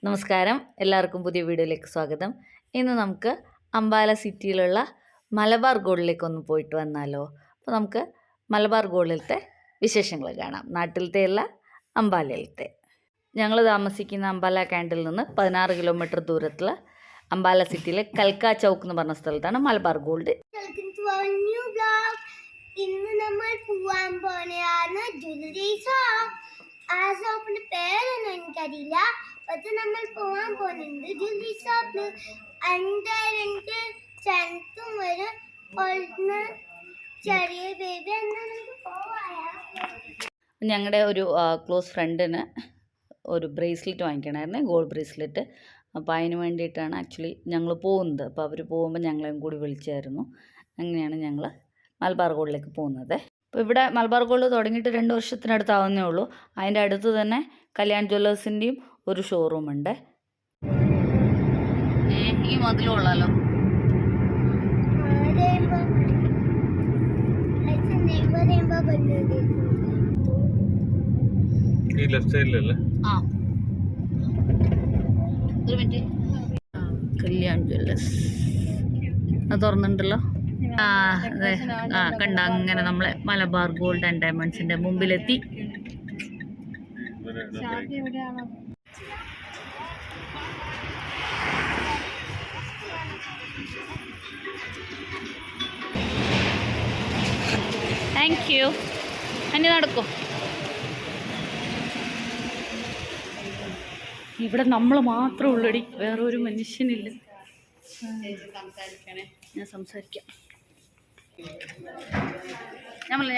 നമസ്കാരം, എല്ലാവർക്കും പുതിയ വീഡിയോയിലേക്ക് സ്വാഗതം. ഇന്ന് നമുക്ക് അംബാല സിറ്റിയിലുള്ള മലബാർ ഗോൾഡിലേക്ക് ഒന്ന് പോയിട്ട് വന്നാലോ. അപ്പോൾ നമുക്ക് മലബാർ ഗോൾഡിലത്തെ വിശേഷങ്ങൾ കാണാം. നാട്ടിലത്തെ അല്ല, അംബാലയിലത്തെ. ഞങ്ങൾ താമസിക്കുന്ന അംബാല ക്യാൻഡിൽ നിന്ന് 16 കിലോമീറ്റർ ദൂരത്തുള്ള അംബാല സിറ്റിയിലെ കൽക്ക ചൗക്ക് എന്ന് പറഞ്ഞ സ്ഥലത്താണ് മലബാർ ഗോൾഡ്. ഇന്ന് നമ്മൾ പോവാൻ പോണെയാണ് ജ്വല്ലറി ഷോപ്പ്. ആ ഷോപ്പിന്റെ പേരൊന്നും എനിക്കറിയില്ല. പക്ഷെ നമ്മൾ പോവാൻ പോകുന്നുണ്ട് ജ്വല്ലറി ഷോപ്പിൽ. എൻ്റെ ചെറുത്തും ഒരു ചെറിയ ബേബി ഞങ്ങളുടെ ഒരു ക്ലോസ് ഫ്രണ്ടിന് ഒരു ബ്രേസ്ലെറ്റ് വാങ്ങിക്കണമായിരുന്നു, ഗോൾഡ് ബ്രേസ്ലെറ്റ്. അപ്പോൾ അതിന് വേണ്ടിയിട്ടാണ് ആക്ച്വലി ഞങ്ങൾ പോകുന്നത്. അപ്പോൾ അവർ പോകുമ്പോൾ ഞങ്ങളെയും കൂടി വിളിച്ചായിരുന്നു. അങ്ങനെയാണ് ഞങ്ങൾ മലബാർ ഗോൾഡിലേക്ക് പോകുന്നത്. അപ്പോൾ ഇവിടെ മലബാർ ഗോൾഡ് തുടങ്ങിയിട്ട് 2 വർഷത്തിനടുത്താവുന്നേ ഉള്ളൂ. അതിൻ്റെ അടുത്ത് തന്നെ കല്യാൺ ജ്വല്ലേഴ്സിൻ്റെയും ഒരു ഷോറൂമുണ്ട്. ഈ മതിലുള്ളല്ലോ. ഈ ലെഫ്റ്റ് സൈഡിലല്ലേ? ആ, ഒരു മിനിറ്റ്. കല്യാൺ ജ്വല്ലേഴ്സ് അത് തുറന്നിട്ടുണ്ടല്ലോ. അതെ, കണ്ട അങ്ങനെ നമ്മളെ മലബാർ ഗോൾഡ് ആൻഡ് ഡയമണ്ട്സിന്റെ മുമ്പിലെത്തി. Thank you. അനി നടക്കും. ഇവിടെ നമ്മൾ മാത്രമേ ഉള്ളടി, വേറെ ഒരു മനുഷ്യനില്ല. ഞാൻ സംസാരിക്കാം.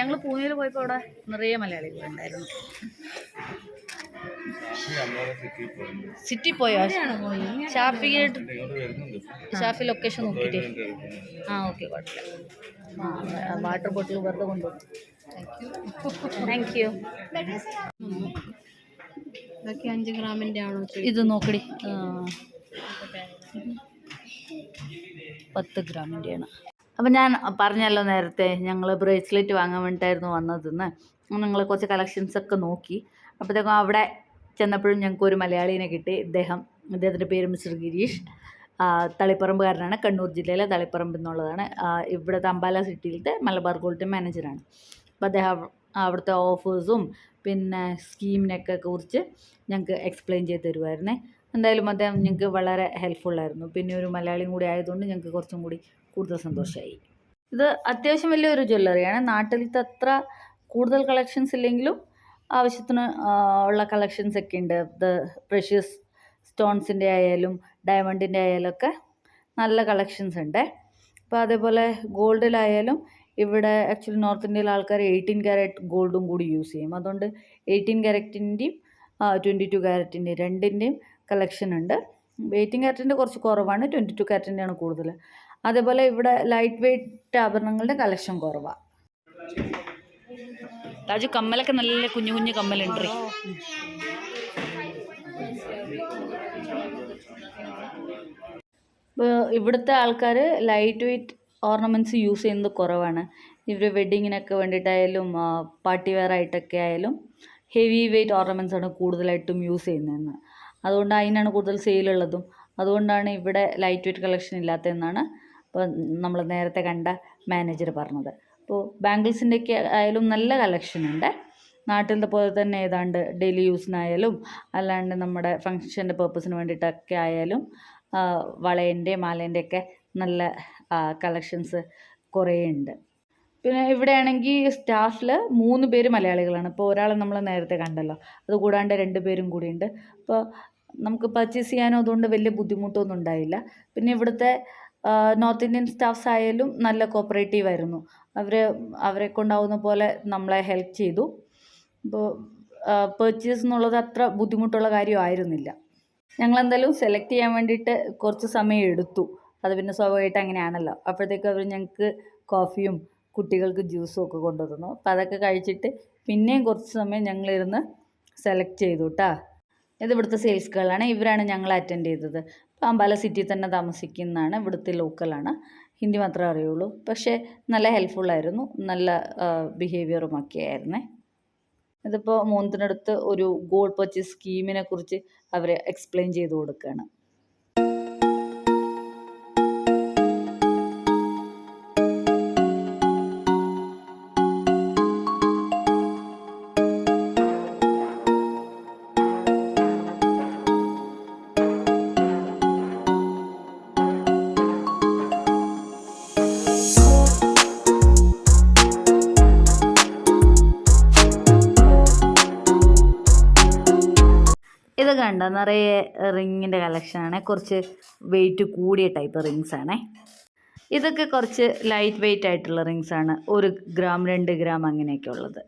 ഞങ്ങൾ പൂനെയിൽ പോയപ്പോൾ അവിടെ നിറയെ മലയാളികളുണ്ടായിരുന്നു. സിറ്റി പോയോ? ഷാഫി ലൊക്കേഷൻ നോക്കിയിട്ട്. ഓക്കെ, കുഴപ്പമില്ല. വാട്ടർ ബോട്ടിൽ വെറുതെ കൊണ്ടുപോകും. Thank you. 5 ഗ്രാമിൻ്റെ ആണോ? ഇത് നോക്കടി, 10 ഗ്രാമിൻ്റെയാണ്. അപ്പം ഞാൻ പറഞ്ഞല്ലോ നേരത്തെ, ഞങ്ങൾ ബ്രേസ്ലെറ്റ് വാങ്ങാൻ വേണ്ടിയിട്ടായിരുന്നു വന്നതെന്ന്. ഞങ്ങൾ കുറച്ച് കളക്ഷൻസൊക്കെ നോക്കി. അപ്പോഴത്തേക്കും അവിടെ ചെന്നപ്പോഴും ഞങ്ങൾക്ക് ഒരു മലയാളീനെ കിട്ടി. അദ്ദേഹത്തിൻ്റെ പേര് മിസ്റ്റർ ഗിരീഷ്. തളിപ്പറമ്പുകാരനാണ്, കണ്ണൂർ ജില്ലയിലെ തളിപ്പറമ്പ് എന്നുള്ളതാണ്. ഇവിടുത്തെ അംബാല സിറ്റിയിലത്തെ മലബാർ ഗോൾഡ് മാനേജറാണ്. അപ്പോൾ അദ്ദേഹം അവിടുത്തെ ഓഫേഴ്സും പിന്നെ സ്കീമിനൊക്കെ കുറിച്ച് ഞങ്ങൾക്ക് എക്സ്പ്ലെയിൻ ചെയ്ത് തരുമായിരുന്നേ. എന്തായാലും അദ്ദേഹം ഞങ്ങൾക്ക് വളരെ ഹെൽപ്ഫുള്ളായിരുന്നു. പിന്നെ ഒരു മലയാളിയും കൂടി ആയതുകൊണ്ട് ഞങ്ങൾക്ക് കുറച്ചും കൂടി കൂടുതൽ സന്തോഷമായി. ഇത് അത്യാവശ്യം വലിയൊരു ജ്വല്ലറിയാണ്. നാട്ടിലത്തെ അത്ര കൂടുതൽ കളക്ഷൻസ് ഇല്ലെങ്കിലും ആവശ്യത്തിന് ഉള്ള കളക്ഷൻസ് ഒക്കെ ഉണ്ട്. ഇത് പ്രഷ്യസ് സ്റ്റോൺസിൻ്റെ ആയാലും ഡയമണ്ടിൻ്റെ ആയാലും ഒക്കെ നല്ല കളക്ഷൻസ് ഉണ്ട്. അപ്പോൾ അതേപോലെ ഗോൾഡിലായാലും ഇവിടെ ആക്ച്വലി നോർത്ത് ഇന്ത്യയിലെ ആൾക്കാർ 18 ക്യാരറ്റ് ഗോൾഡും കൂടി യൂസ് ചെയ്യും. അതുകൊണ്ട് 18 ക്യാരറ്റിൻ്റെയും 22 ക്യാരറ്റിൻ്റെയും രണ്ടിൻ്റെയും കളക്ഷൻ ഉണ്ട്. 18 ക്യാരറ്റിൻ്റെ കുറച്ച് കുറവാണ്, 22 ക്യാരറ്റിൻ്റെയാണ് കൂടുതൽ. അതേപോലെ ഇവിടെ ലൈറ്റ് വെയ്റ്റ് ആഭരണങ്ങളുടെ കളക്ഷൻ കുറവാണ്. താജു, കമ്മലൊക്കെ നല്ല കുഞ്ഞു കുഞ്ഞു കമ്മലുണ്ട്. ഇവിടുത്തെ ആൾക്കാർ ലൈറ്റ് വെയ്റ്റ് ഓർണമെൻറ്റ്സ് യൂസ് ചെയ്യുന്നത് കുറവാണ്. ഇവർ വെഡ്ഡിങ്ങിനൊക്കെ വേണ്ടിയിട്ടായാലും പാർട്ടി വെയർ ആയിട്ടൊക്കെ ആയാലും ഹെവി വെയ്റ്റ് ഓർണമെൻറ്റ്സ് ആണ് കൂടുതലായിട്ടും യൂസ് ചെയ്യുന്നതെന്ന്. അതുകൊണ്ട് അതിനാണ് കൂടുതൽ സെയിലുള്ളതും. അതുകൊണ്ടാണ് ഇവിടെ ലൈറ്റ് വെയ്റ്റ് കളക്ഷൻ ഇല്ലാത്തതെന്നാണ് ഇപ്പോൾ നമ്മൾ നേരത്തെ കണ്ട മാനേജർ പറഞ്ഞത്. അപ്പോൾ ബാംഗിൾസിൻ്റെയൊക്കെ ആയാലും നല്ല കളക്ഷൻ ഉണ്ട്. നാട്ടിലത്തെ പോലെ തന്നെ ഏതാണ്ട് ഡെയിലി യൂസിനായാലും അല്ലാണ്ട് നമ്മുടെ ഫങ്ഷൻ്റെ പർപ്പസിന് വേണ്ടിയിട്ടൊക്കെ ആയാലും വളേൻ്റെ മാലേൻ്റെയൊക്കെ നല്ല കളക്ഷൻസ് കുറേ ഉണ്ട്. പിന്നെ ഇവിടെയാണെങ്കിൽ സ്റ്റാഫിൽ 3 പേര് മലയാളികളാണ്. ഇപ്പോൾ ഒരാളെ നമ്മൾ നേരത്തെ കണ്ടല്ലോ, അതുകൂടാണ്ട് 2 പേരും കൂടിയുണ്ട്. അപ്പോൾ നമുക്ക് പർച്ചേസ് ചെയ്യാനോ അതുകൊണ്ട് വലിയ ബുദ്ധിമുട്ടൊന്നും ഉണ്ടായില്ല. പിന്നെ ഇവിടുത്തെ നോർത്ത് ഇന്ത്യൻ സ്റ്റാഫ്സ് ആയാലും നല്ല കോപ്പറേറ്റീവ് ആയിരുന്നു. അവരെ കൊണ്ടാവുന്ന പോലെ നമ്മളെ ഹെൽപ്പ് ചെയ്തു. അപ്പോൾ പർച്ചേസ് എന്നുള്ളത് അത്ര ബുദ്ധിമുട്ടുള്ള കാര്യമായിരുന്നില്ല. ഞങ്ങളെന്തായാലും സെലക്ട് ചെയ്യാൻ വേണ്ടിയിട്ട് കുറച്ച് സമയം എടുത്തു. അത് പിന്നെ സ്വാഭാവികമായിട്ട് അങ്ങനെയാണല്ലോ. അപ്പോഴത്തേക്കും അവർ ഞങ്ങൾക്ക് കോഫിയും കുട്ടികൾക്ക് ജ്യൂസും ഒക്കെ കൊണ്ടുവന്നു. അപ്പോൾ അതൊക്കെ കഴിച്ചിട്ട് പിന്നെയും കുറച്ച് സമയം ഞങ്ങളിരുന്ന് സെലക്ട് ചെയ്തു കേട്ടോ. ഇത് ഇവിടുത്തെ സെയിൽസ് ഗേളാണ്. ഇവരാണ് ഞങ്ങൾ അറ്റൻഡ് ചെയ്തത്. അപ്പോൾ അംബാല സിറ്റിയിൽ തന്നെ താമസിക്കുന്നതാണ്, ഇവിടുത്തെ ലോക്കലാണ്. ഹിന്ദി മാത്രമേ അറിയുള്ളൂ. പക്ഷേ നല്ല ഹെൽപ്ഫുള്ളായിരുന്നു, നല്ല ബിഹേവിയറും ഒക്കെ ആയിരുന്നേ. ഇതിപ്പോൾ മോനത്തിനടുത്ത് ഒരു ഗോൾഡ് പർച്ചേസ് സ്കീമിനെ കുറിച്ച് അവർ എക്സ്പ്ലെയിൻ ചെയ്ത് കൊടുക്കുകയാണ്. ഇത് കണ്ട നിറയെ റിങ്ങിൻ്റെ കളക്ഷനാണ്. കുറച്ച് വെയിറ്റ് കൂടിയ ടൈപ്പ് റിങ്സ് ആണേ. ഇതൊക്കെ കുറച്ച് ലൈറ്റ് വെയിറ്റ് ആയിട്ടുള്ള റിങ്സ് ആണ്. 1 ഗ്രാം 2 ഗ്രാം അങ്ങനെയൊക്കെ ഉള്ളത്.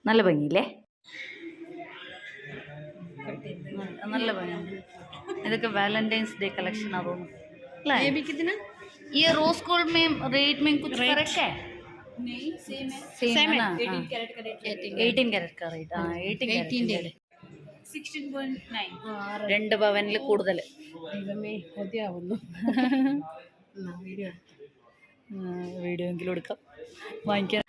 നല്ല ഭംഗിയില്ലേ? നല്ല ഭംഗിയുണ്ട്. ഇതൊക്കെ വാലന്റൈൻസ് डे കളക്ഷൻ ആ തോന്നുന്നു अല്ലേ? ये भी कितना? ये रोज गोल्ड में रेट में कुछ फर्क है? नहीं सेम है. सेम है ना? 18 कैरेट का रेट. 18 कैरेट का റേറ്റ്. ആ 18 16.9. 2 പവനിൽ കൂടുതൽ. ദൈവമേ കൊതിയാവുന്നു. വീഡിയോ എങ്കിലും എടുക്കാം, വാങ്ങിക്കാൻ.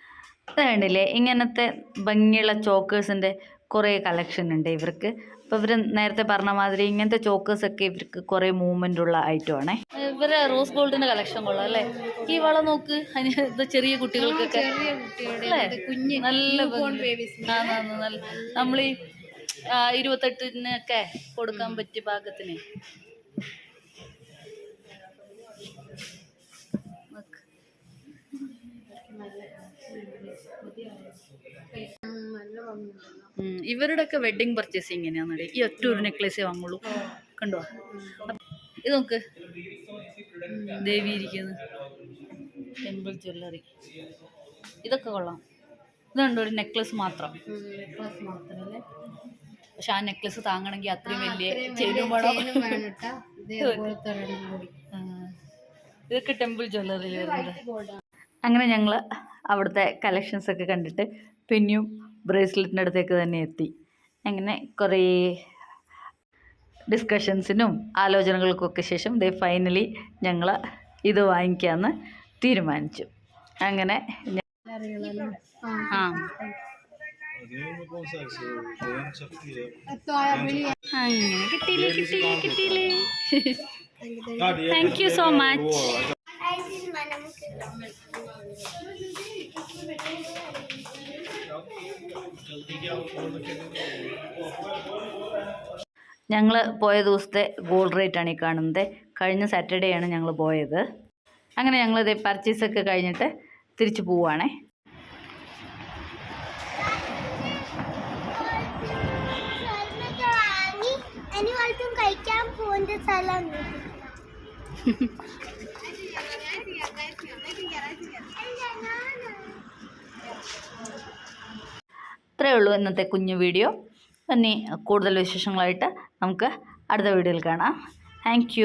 അത് കണ്ടില്ലേ, ഇങ്ങനത്തെ ഭംഗിയുള്ള ചോക്കേഴ്സിൻ്റെ കുറേ കളക്ഷൻ ഉണ്ട് ഇവർക്ക്. അപ്പോൾ ഇവർ നേരത്തെ പറഞ്ഞ മാതിരി ഇങ്ങനത്തെ ചോക്കേഴ്സൊക്കെ ഇവർക്ക് കുറേ മൂവ്മെൻ്റ് ഉള്ള ഐറ്റം ആണേ. ഇവരെ റോസ് ഗോൾഡിൻ്റെ കളക്ഷൻ കൊള്ളാം അല്ലേ? ഈ വള നോക്ക്, ഇത് ചെറിയ കുട്ടികൾക്കൊക്കെ കുഞ്ഞ് നല്ല നമ്മൾ ഈ 28-നൊക്കെ കൊടുക്കാൻ പറ്റിയ പാകത്തിന്. ഇവരുടെയൊക്കെ വെഡിങ് പർച്ചേസ് ഇങ്ങനെയാണെന്നേ. ഈ ഒറ്റ ഒരു നെക്ലേസേ വാങ്ങുള്ളൂ. കണ്ടോ? ഇത് നോക്ക്, ദേവി ഇരിക്കുന്നു, ടെമ്പിൾ ജ്വല്ലറി. ഇതൊക്കെ കൊള്ളാം. ഇതുണ്ട് ഒരു നെക്ലസ് മാത്രം. പക്ഷെ ആ നെക്ലസ് താങ്ങണമെങ്കിൽ അത്രയും വലിയ ചെയിനും വേണം. ഇതൊക്കെ ടെമ്പിൾ ജ്വല്ലറിയിൽ വരുന്നത്. അങ്ങനെ ഞങ്ങൾ അവിടുത്തെ കളക്ഷൻസൊക്കെ കണ്ടിട്ട് പിന്നെയും ബ്രേസ്ലെറ്റിൻ്റെ അടുത്തേക്ക് തന്നെ എത്തി. അങ്ങനെ കുറേ ഡിസ്കഷൻസിനും ആലോചനകൾക്കൊക്കെ ശേഷം ഫൈനലി ഞങ്ങൾ ഇത് വാങ്ങിക്കാമെന്ന് തീരുമാനിച്ചു. അങ്ങനെ അങ്ങനെ കിട്ടിയില്ലേ. Thank you so much. ഞങ്ങൾ പോയ ദിവസത്തെ ഗോൾഡ് റേറ്റ് ആണ് ഈ കാണുന്നത്. കഴിഞ്ഞ സാറ്റർഡേ ആണ് ഞങ്ങൾ പോയത്. അങ്ങനെ ഞങ്ങളിത് പർച്ചേസൊക്കെ കഴിഞ്ഞിട്ട് തിരിച്ചു പോവുകയാണേ. കഴിക്കാൻ പോകുന്ന സ്ഥലം ഇത്രയേ ഉള്ളൂ ഇന്നത്തെ കുഞ്ഞു വീഡിയോ. ഇനി കൂടുതൽ വിശേഷങ്ങളായിട്ട് നമുക്ക് അടുത്ത വീഡിയോയിൽ കാണാം. Thank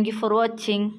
you for watching.